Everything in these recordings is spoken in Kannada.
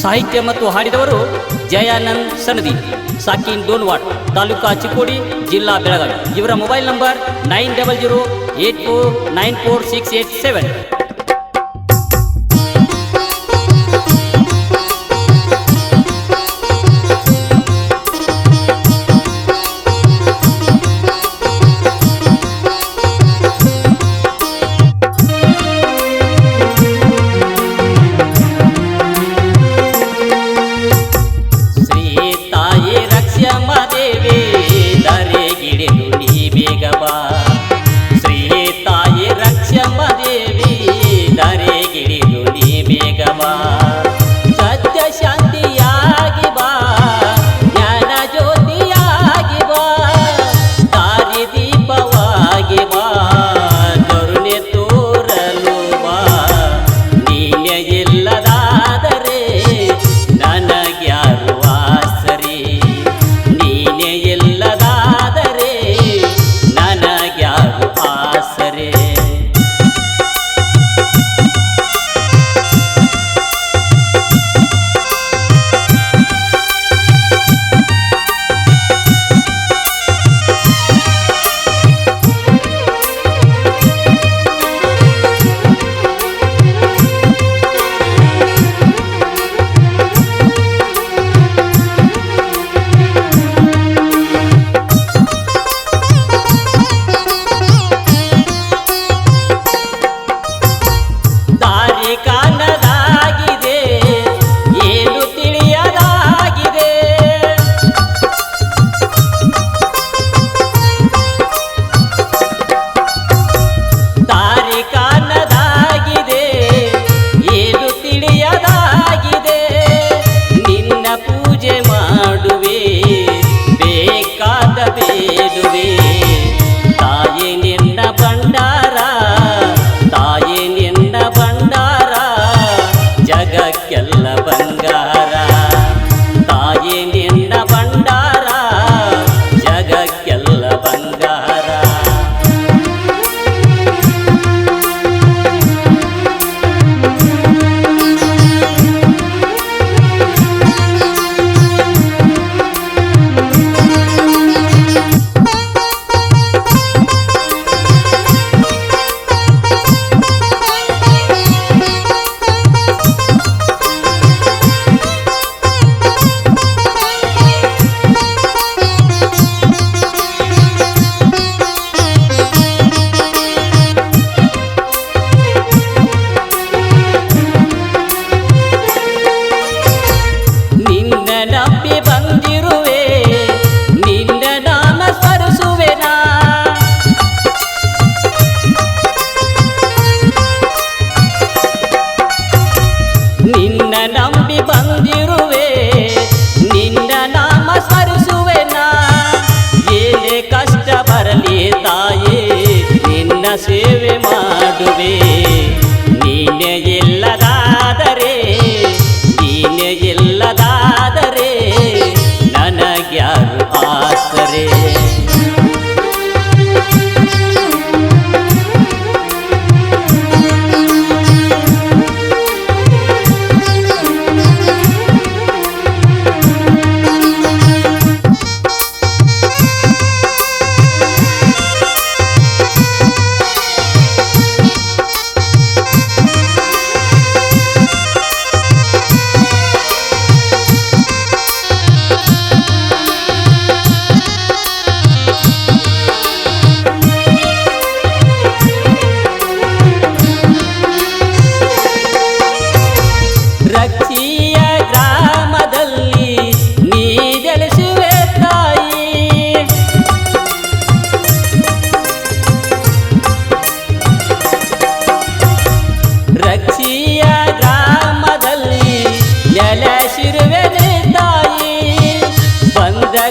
ಸಾಹಿತ್ಯ ಮತ್ತು ಹಾಡಿದವರು ಜಯಾನಂದ್ ಸನದಿ, ಸಾಕಿನ್ ಡೋನ್ವಾಡ್, ತಾಲೂಕಾ ಚಿಕ್ಕೋಡಿ, ಜಿಲ್ಲಾ ಬೆಳಗಾವಿ. ಇವರ ಮೊಬೈಲ್ ನಂಬರ್ 9008494687. ಸೇವೆ ಮಾಡುವೆ ನೀನೆ ಇಲ್ಲದಾದರೆ ನನಗ್ಯಾರು ಆಸರೆ.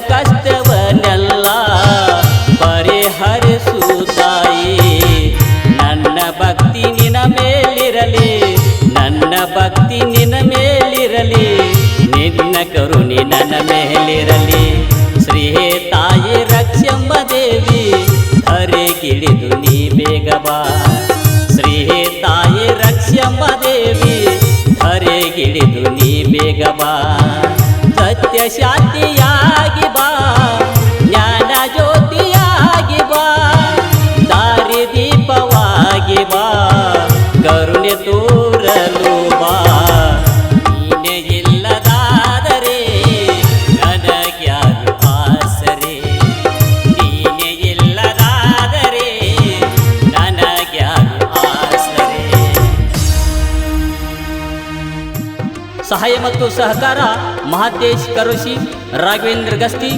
ಕಷ್ಟವನ್ನೆಲ್ಲ ಪರಿಹರಿಸುತ್ತಾಯಿ. ನನ್ನ ಭಕ್ತಿ ನಿನ್ನ ಮೇಲಿರಲಿ, ನನ್ನ ಭಕ್ತಿ ನಿನ್ನ ಮೇಲಿರಲಿ, ನಿನ್ನ ಕರುಣೆ ನನ್ನ ಮೇಲಿರಲಿ. ಶ್ರೀ ತಾಯಿ ರಕ್ಷಮ್ಮ ದೇವಿ ಧರೆಗಿಳಿದು ನೀ ಬೇಗ ಬಾ. ಶ್ರೀ ತಾಯಿ ರಕ್ಷಮ್ಮ ದೇವಿ ಧರೆಗಿಳಿದು ನೀ ಬೇಗ ಬೇಗ ಬಾ ಸತ್ಯ ಶಾಂತಿಯಾಗಿ ಬಾ ಜ್ಞಾನ ಜ್ಯೋತಿಯಾಗಿ ಬಾ ದಾರಿ ದೀಪವಾಗಿ ಬಾ ಕರುಣೆ ತೋರಲು ಬಾ ನೀನೆ ಇಲ್ಲದಾದರೆ ನನಗ್ಯಾರು ಆಸರೆ ನೀನೆ ಇಲ್ಲದಾದರೆ ನನಗ್ಯಾರು ಆಸರೆ. ಸಹಾಯ ಮತ್ತು ಸಹಕಾರ ಮಹಾದೇಶ್ ಕರೋಶಿ, ರಾಘವೇಂದ್ರ ಗಸ್ತಿ,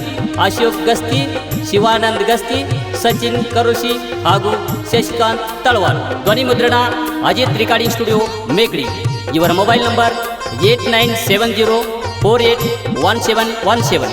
ಅಶೋಕ್ ಗಸ್ತಿ, ಶಿವಾನಂದ್ ಗಸ್ತಿ, ಸಚಿನ್ ಕರೋಶಿ ಹಾಗೂ ಶಶಿಕಾಂತ್ ತಳವಾರ್. ಧ್ವನಿ ಮುದ್ರಣ ಅಜಿತ್ ರೆಕಾರ್ಡಿಂಗ್ ಸ್ಟುಡಿಯೋ ಮೇಕ್ಡಿ. ಇವರ ಮೊಬೈಲ್ ನಂಬರ್ 8970481717.